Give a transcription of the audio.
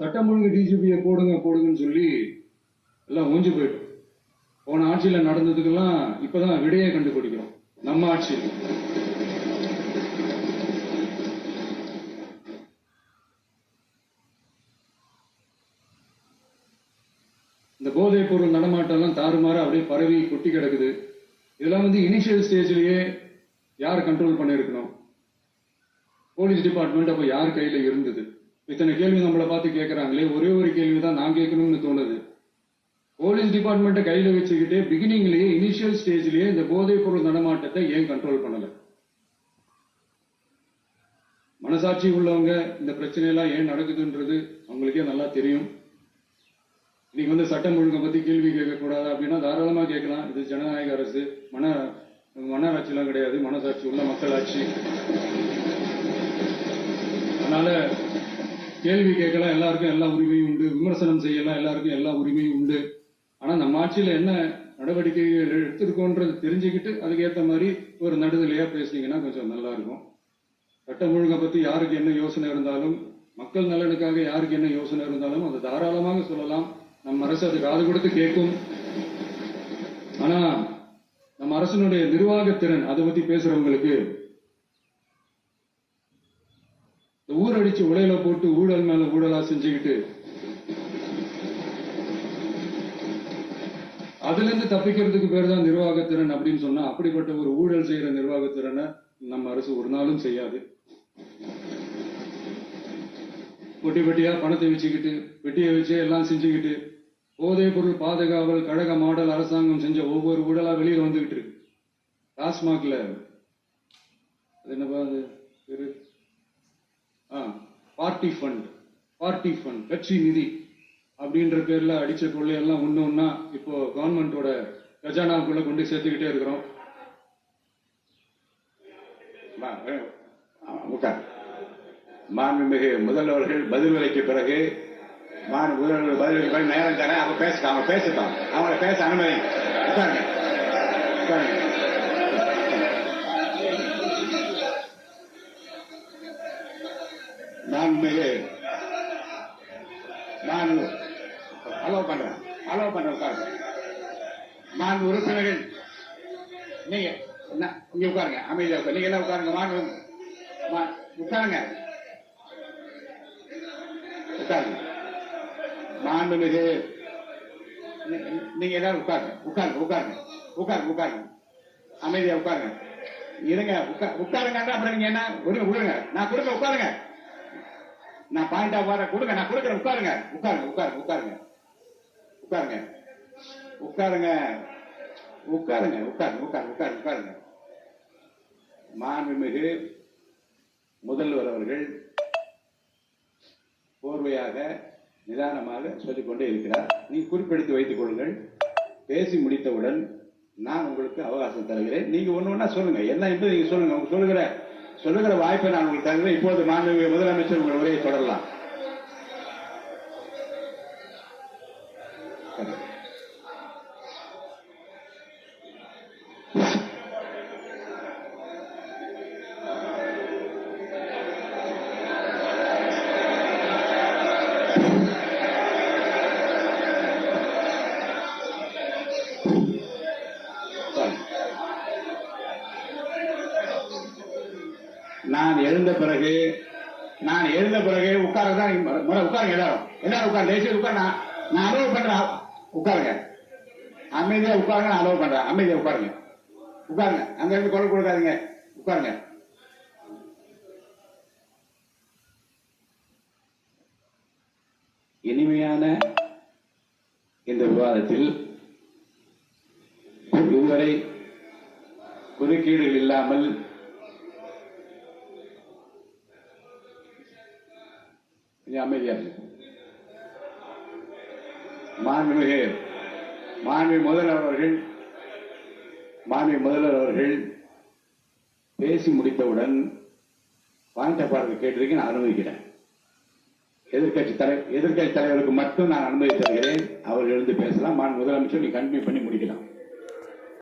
சட்டம் ஒழுங்கு டிஜிபியை போடுங்கன்னு சொல்லி எல்லாம் ஊஞ்சி போயிட்டு போன ஆட்சியில நடந்ததுக்கெல்லாம் இப்பதான் விடையை கண்டுபிடிக்கிறோம் நம்ம ஆட்சியில். இந்த போதைப் பொருள் நடமாட்டம் எல்லாம் தாறுமாற அப்படியே பரவி கொட்டி கிடக்குது. இதெல்லாம் இனிஷியல் ஸ்டேஜ்லயே யார் கண்ட்ரோல் பண்ணிருக்கணும்? போலீஸ் டிபார்ட்மெண்ட் அப்ப யார் கையில இருந்தது? இத்தனை கேள்வி நம்மளை பார்த்து கேட்கறாங்களே, ஒரே ஒரு கேள்விதான் நான் கேட்கணும்னு தோணுது. போலீஸ் டிபார்ட்மெண்ட்டை கையில வச்சுக்கிட்டே பிகினிங்லயே இனிஷியல் ஸ்டேஜ்லயே இந்த போதைப் பொருள் நடமாட்டத்தை ஏன் கண்ட்ரோல் பண்ணல? மனசாட்சி உள்ளவங்க இந்த பிரச்சனையெல்லாம் ஏன் நடக்குதுன்றது அவங்களுக்கே நல்லா தெரியும். இன்னைக்கு சட்டம் ஒழுங்கை பத்தி கேள்வி கேட்கக்கூடாது அப்படின்னா தாராளமா கேட்கலாம். இது ஜனநாயக அரசு, மனராட்சி எல்லாம் கிடையாது, மனசாட்சி உள்ள மக்களாட்சி. அதனால கேள்வி கேட்கலாம், எல்லாருக்கும் எல்லா உரிமையும் உண்டு. விமர்சனம் செய்யலாம், எல்லாருக்கும் எல்லா உரிமையும் உண்டு. ஆனா நம்ம ஆட்சியில என்ன நடவடிக்கைகள் எடுத்திருக்கோன்றது தெரிஞ்சுக்கிட்டு அதுக்கேற்ற மாதிரி ஒரு நடுதலையா பேசுனீங்கன்னா கொஞ்சம் நல்லா இருக்கும். சட்டம் ஒழுங்கை பத்தி யாருக்கு என்ன யோசனை இருந்தாலும், மக்கள் நலனுக்காக யாருக்கு என்ன யோசனை இருந்தாலும் அதை தாராளமாக சொல்லலாம். நம்ம அரசு அது காது கொடுத்து கேட்கும். ஆனா நம்ம அரசினுடைய நிர்வாகத்திறன் அதை பத்தி பேசுறவங்களுக்கு ஊரடிச்சு உலையில போட்டு ஊழல் மேல ஊழலா செஞ்சுக்கிட்டு அதுல இருந்து தப்பிக்கிறதுக்கு பேர் தான் நிர்வாகத்திறன் அப்படின்னு சொன்னா, அப்படிப்பட்ட ஒரு ஊழல் செய்யற நிர்வாகத்திறனை நம்ம அரசு ஒரு நாளும் செய்யாது. பொட்டி பொட்டியா பணத்தை வச்சுக்கிட்டு பெட்டியை வச்சு எல்லாம் செஞ்சுக்கிட்டு போதைப் பொருள் பாதுகாவல் கழக மாடல் அரசாங்கம் செஞ்ச ஒவ்வொரு ஊழலா வெளியில வந்துகிட்டு இருக்கு. டாஸ்மாக்ல அது என்னப்பா அது பேரு, பார்ட்டி ஃபண்ட் கட்சி நிதி அப்படின்ற பேர்ல அடிச்ச கொள்ளையெல்லாம் ஒண்ணு இப்போ கவர்மெண்டோட கஜானாவுக்குள்ள கொண்டு சேர்த்துக்கிட்டே இருக்கிறோம். மாண்புமிகு முதல்வர்கள் பதில்களுக்கு பிறகு முதல்வர் பதில்களுக்கு நேரம் தரேன். அவங்க பேசட்டும், அவங்களை பேச அனுமதி. உட்காருங்க. மாண்புமிகு அலோவ் பண்றேன் உட்காருங்க. மாண்பு உறுப்பினர்கள் நீங்க இங்க உட்காருங்க, அமைதியா உட்காரு. நீங்க எல்லாம் உட்காருங்க. உட்காருங்க. மாண்புமிகு நீங்க எல்லாரும் உட்காருங்க. அமைதியா உட்காருங்க. இருங்க, உட்காருங்க. அப்புறம் நீங்க என்ன விடுங்க, நான் கொடுக்க உட்காருங்க. நான் பாயிண்டா வர கொடுங்க, நான் கொடுக்குறேன். உட்காருங்க. மாண்புமிகு முதல்வர் அவர்கள் போர்வையாக நிதானமாக சொல்லிக்கொண்டே இருக்கிறார். நீங்க குறிப்பெடுத்து வைத்துக் கொள்ளுங்கள். பேசி முடித்தவுடன் நான் உங்களுக்கு அவகாசம் தருகிறேன். நீங்க ஒண்ணு சொல்லுங்க, என்ன என்று நீங்க சொல்லுங்க. உங்க சொல்லுகிற வாய்ப்பை நான் உங்களுக்கு தருகிறேன். இப்போது மாண்புமிகு முதலமைச்சர் உங்கள் உரையை தொடரலாம். நான் எழுந்த பிறகு உட்காருங்க. எல்லாரும் உட்காரு. தயவுசெய்து உட்காரு. நான் அலோவ் பண்றேன். உட்காருங்க. அமைதியா உட்காருங்க. நான் அலோவ் பண்றேன். அமைதியா உட்காருங்க. அங்க இருந்து குரல் கொடுக்காதீங்க. உட்காருங்க. இனிமையான இந்த விவாதத்தில் இதுவரை குறுக்கீடுகள் இல்லாமல் அமைதியாக மாண்புமிகு முதல்வர் அவர்கள் பேசி முடித்தவுடன் பாயிண்ட் ஆஃப் ஆர்டர் கேட்டிருக்கேன். நான் அனுமதிக்கிறேன். எதிர்கட்சி தலைவருக்கு மட்டும் நான் அனுமதி தருகிறேன். அவர்கள் எழுந்து பேசலாம். முதலமைச்சர் நீ கண்டினியூ பண்ணி முடிக்கலாம்.